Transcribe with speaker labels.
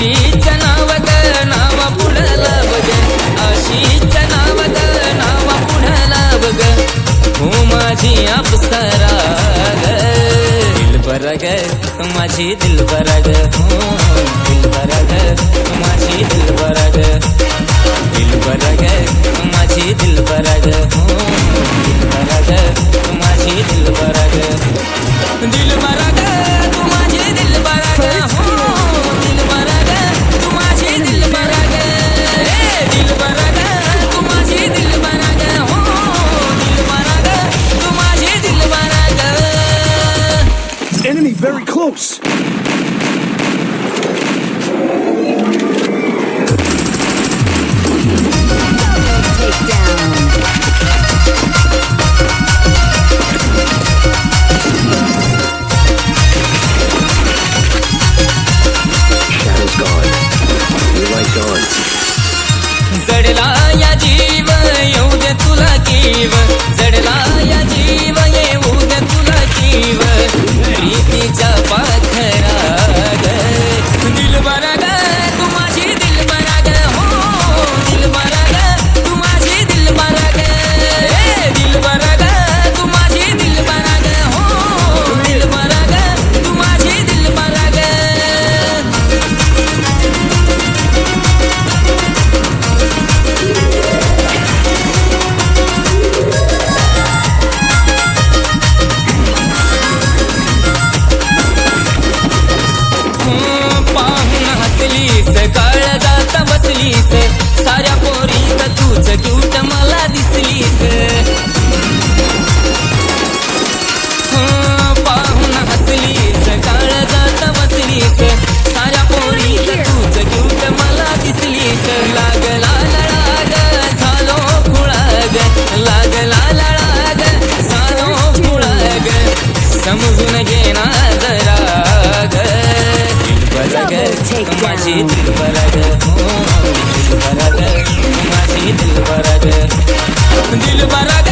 Speaker 1: आशीच नाव ग नाव पुढला बघ आशीच नाव ग नाव पुढला बघ हो माझी अप्सरा ग दिलबरा ग माझी दिलबरा ग हो दिलबरा ग माझी दिलबरा ग दिलबरा ग माझी दिलबरा ग हो दिलबरा ग माझी दिलबरा ग दिलबरा ग तू माझी दिलबरा ग हो दिलबरा ग तू माझी दिलबरा ग ए दिलबरा ग तू माझी दिलबरा ग हो दिलबरा ग तू माझी दिलबरा ग
Speaker 2: Enemy very close.
Speaker 3: Shadows gone. Your light gone.
Speaker 1: जडला या जीव येऊ दे तुला कीव जडला या जीव येऊ दे तुला कीव प्रीतीच्या पाखरा ग दिलबरा ग तू माझी दिलबरा ग हो दिलबरा ग तू माझी दिलबरा ग ए दिलबरा ग तू माझी दिलबरा ग हो दिलबरा ग तू माझी दिलबरा ग पाहून हसलीस काळजात बसलीस साऱ्या पोरीत तूच क्यूट मला दिसलीस पाहून हसलीस काळजात बसलीस साऱ्या पोरीत तूच क्यूट मला दिसलीस लागला लळाग झालो खुळाग लागला लळाग झालो खुळाग समजून घे ना जरा ग दिलबरा ग माझी दिलबरा ग हो दिलबरा ग माझी दिलबरा ग दिलबरा ग